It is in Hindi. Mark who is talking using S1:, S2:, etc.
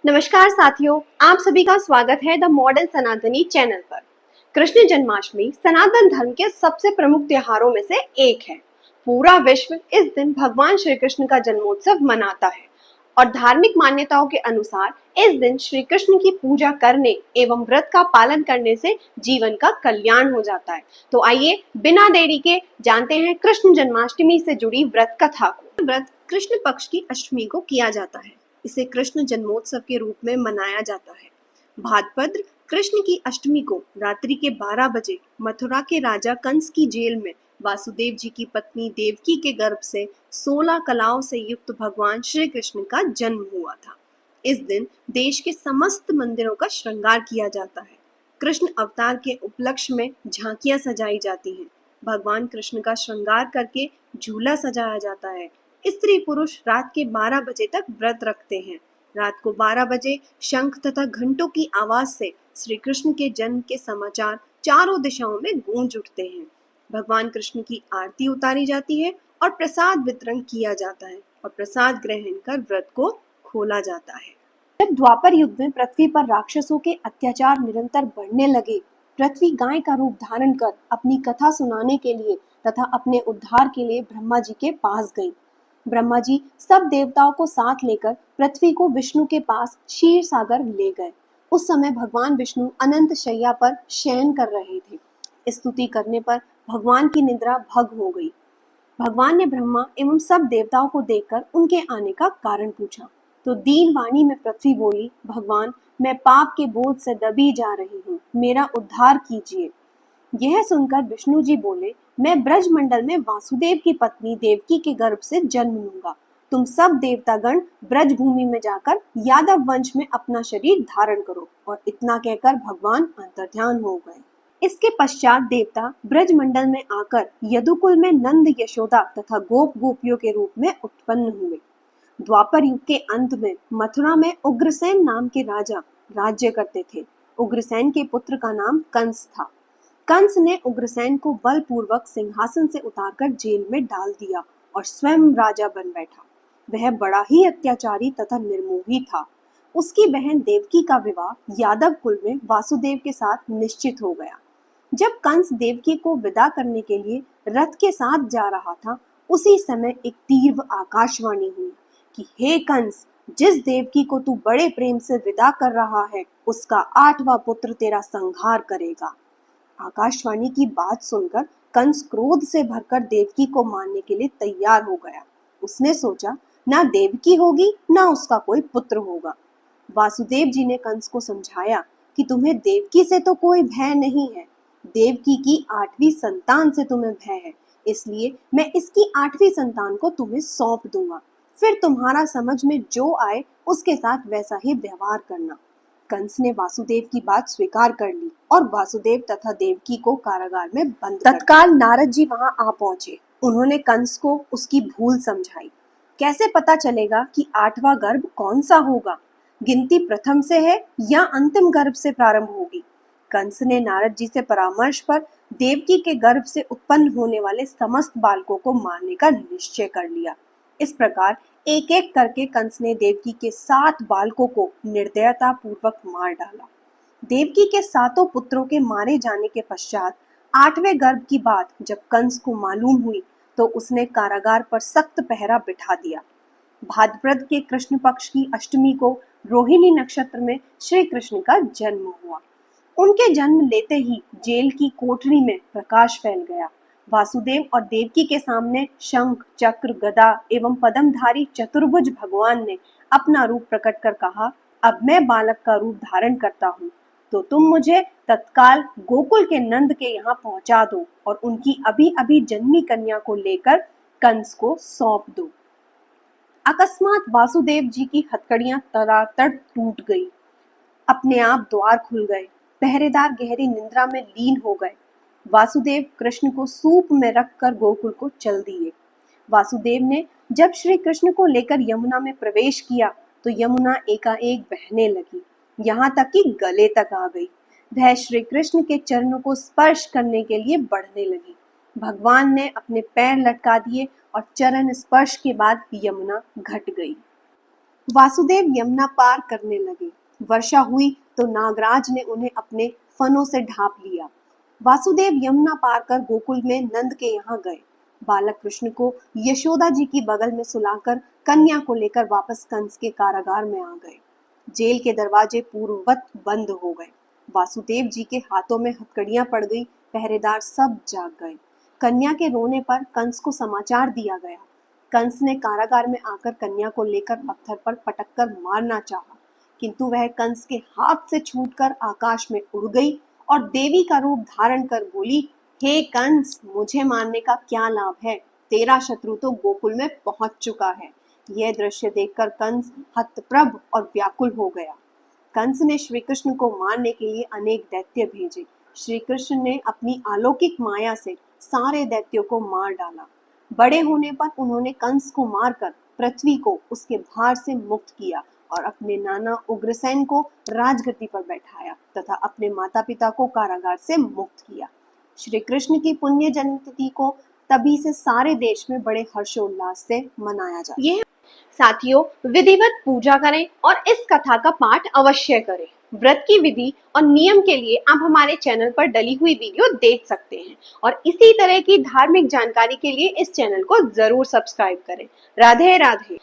S1: नमस्कार साथियों, आप सभी का स्वागत है द मॉडर्न सनातनी चैनल पर। कृष्ण जन्माष्टमी सनातन धर्म के सबसे प्रमुख त्योहारों में से एक है। पूरा विश्व इस दिन भगवान श्री कृष्ण का जन्मोत्सव मनाता है और धार्मिक मान्यताओं के अनुसार इस दिन श्री कृष्ण की पूजा करने एवं व्रत का पालन करने से जीवन का कल्याण हो जाता है। तो आइए बिना देरी के जानते हैं कृष्ण जन्माष्टमी से जुड़ी व्रत कथा को। व्रत कृष्ण पक्ष की अष्टमी को किया जाता है। इसे कृष्ण जन्मोत्सव के रूप में मनाया जाता है। भाद्रपद कृष्ण की अष्टमी को रात्रि के 12 बजे मथुरा के राजा कंस की जेल में वासुदेव जी की पत्नी देवकी के गर्भ से 16 कलाओं से युक्त भगवान श्री कृष्ण का जन्म हुआ था। इस दिन देश के समस्त मंदिरों का श्रृंगार किया जाता है। कृष्ण अवतार के उपलक्ष्य में झांकियां सजाई जाती हैं। भगवान कृष्ण का श्रृंगार करके झूला सजाया जाता है। स्त्री पुरुष रात के 12 बजे तक व्रत रखते हैं। रात को 12 बजे शंख तथा घंटों की आवाज से श्री कृष्ण के जन्म के समाचार चारों दिशाओं में गूंज उठते हैं। भगवान कृष्ण की आरती उतारी जाती है और प्रसाद वितरण किया जाता है और प्रसाद ग्रहण कर व्रत को खोला जाता है। जब द्वापर युग में पृथ्वी पर राक्षसों के अत्याचार निरंतर बढ़ने लगे, पृथ्वी गाय का रूप धारण कर अपनी कथा सुनाने के लिए तथा अपने उद्धार के लिए ब्रह्मा जी के पास गई। ब्रह्मा जी सब देवताओं को साथ लेकर पृथ्वी को विष्णु के पास क्षीर सागर ले गए। उस समय भगवान विष्णु अनंत शैया पर शयन कर रहे थे। स्तुति करने पर भगवान की निद्रा भंग हो गई। भगवान ने ब्रह्मा एवं सब देवताओं को देखकर उनके आने का कारण पूछा तो दीन वाणी में पृथ्वी बोली, भगवान, मैं पाप के बोझ से दबी जा रही हूँ, मेरा उद्धार कीजिए। यह सुनकर विष्णु जी बोले, मैं ब्रजमंडल में वासुदेव की पत्नी देवकी के गर्भ से जन्म लूंगा। तुम सब देवतागण ब्रज भूमि में जाकर यादव वंश में अपना शरीर धारण करो। और इतना कहकर भगवान अंतर्ध्यान हो गए। इसके पश्चात देवता ब्रजमंडल में आकर यदुकुल में नंद यशोदा तथा गोप गोपियों के रूप में उत्पन्न हुए। द्वापर युग के अंत में मथुरा में उग्रसेन नाम के राजा राज्य करते थे। उग्रसेन के पुत्र का नाम कंस था। कंस ने उग्रसेन को बलपूर्वक सिंहासन से उतारकर जेल में डाल दिया और स्वयं राजा बन बैठा। वह बड़ा ही अत्याचारी तथा निर्मोही था। उसकी बहन देवकी का विवाह यादव कुल में वासुदेव के साथ निश्चित हो गया। जब कंस देवकी को विदा करने के लिए रथ के साथ जा रहा था, उसी समय एक तीव्र आकाशवाणी हुई कि हे कंस, जिस देवकी को तू बड़े प्रेम से विदा कर रहा है, उसका 8वां पुत्र तेरा संहार करेगा। आकाशवाणी की बात सुनकर कंस क्रोध से भरकर देवकी को मारने के लिए तैयार हो गया। उसने सोचा, ना देवकी होगी ना उसका कोई पुत्र होगा। वासुदेव जी ने कंस को समझाया कि तुम्हें देवकी से तो कोई भय नहीं है, देवकी की 8वीं संतान से तुम्हें भय है। इसलिए मैं इसकी 8वीं संतान को तुम्हें सौंप दूंगा। फिर तुम्हारा समझ में जो आए उसके साथ वैसा ही व्यवहार करना। कंस ने वासुदेव की बात स्वीकार कर ली और वासुदेव तथा देवकी को कारागार में बंद कर दिया। तत्काल नारद जी वहां आ पहुंचे। उन्होंने कंस को उसकी भूल समझाई। कैसे पता चलेगा कि 8वां गर्भ कौन सा होगा? गिनती प्रथम से है या अंतिम गर्भ से प्रारंभ होगी? कंस ने नारद जी से परामर्श पर देवकी के गर्भ से उत्पन्न होने वाले समस्त बालकों को मारने का निश्चय कर लिया। इस प्रकार एक एक करके कंस ने देवकी के 7 बालकों को निर्दयता पूर्वक मार डाला। देवकी के 7 पुत्रों के मारे जाने के पश्चात 8वें गर्भ की बात जब कंस को मालूम हुई तो उसने कारागार पर सख्त पहरा बिठा दिया। भाद्रपद के कृष्ण पक्ष की अष्टमी को रोहिणी नक्षत्र में श्री कृष्ण का जन्म हुआ। उनके जन्म लेते ही जेल की कोठरी में प्रकाश फैल गया। वासुदेव और देवकी के सामने शंख, चक्र, गदा एवं पद्मधारी चतुर्भुज भगवान ने अपना रूप प्रकट कर कहा, अब मैं बालक का रूप धारण करता हूँ, तो तुम मुझे तत्काल गोकुल के नंद के यहाँ पहुंचा दो और उनकी अभी अभी जन्मी कन्या को लेकर कंस को सौंप दो। अकस्मात वासुदेव जी की हथकड़ियां तड़ातड़ टूट गई। अपने आप द्वार खुल गए। पहरेदार गहरी निंद्रा में लीन हो गए। वासुदेव कृष्ण को सूप में रखकर गोकुल को चल दिए। वासुदेव ने जब श्री कृष्ण को लेकर यमुना में प्रवेश किया तो यमुना एकाएक बहने लगी, यहाँ तक कि गले तक आ गई। वह श्री कृष्ण के चरणों को स्पर्श करने के लिए बढ़ने लगी। भगवान ने अपने पैर लटका दिए और चरण स्पर्श के बाद यमुना घट गई। वासुदेव यमुना पार करने लगे। वर्षा हुई तो नागराज ने उन्हें अपने फनों से ढांप लिया। वासुदेव यमुना पार कर गोकुल में नंद के यहाँ गए। बालक कृष्ण को यशोदा जी की बगल में सुलाकर कन्या को लेकर वापस कंस के कारागार में आ गए। जेल के दरवाजे पूर्ववत बंद हो गए। वासुदेव जी के हाथों में हथकड़ियां पड़ गई। पहरेदार सब जाग गए। कन्या के रोने पर कंस को समाचार दिया गया। कंस ने कारागार में आकर कन्या को लेकर पत्थर पर पटककर मारना चाहा, किंतु वह कंस के हाथ से छूटकर आकाश में उड़ गई और देवी का रूप धारण कर बोली, हे कंस, मुझे मारने का क्या लाभ है? तेरा शत्रु तो गोकुल में पहुंच चुका है। यह दृश्य देखकर कंस हतप्रभ और व्याकुल हो गया। कंस ने श्री कृष्ण को मारने के लिए अनेक दैत्य भेजे। श्री कृष्ण ने अपनी अलौकिक माया से सारे दैत्यों को मार डाला। बड़े होने पर उन्होंने कंस को मारकर पृथ्वी को उसके भार से मुक्त किया और अपने नाना उग्रसेन को राजगद्दी पर बैठाया तथा अपने माता पिता को कारागार से मुक्त किया। श्री कृष्ण की पुण्य जयंती को तभी से सारे देश में बड़े हर्षोल्लास से मनाया जाता है। साथियों, विधिवत पूजा करें और इस कथा का पाठ अवश्य करें। व्रत की विधि और नियम के लिए आप हमारे चैनल पर डली हुई वीडियो देख सकते हैं और इसी तरह की धार्मिक जानकारी के लिए इस चैनल को जरूर सब्सक्राइब करें। राधे राधे।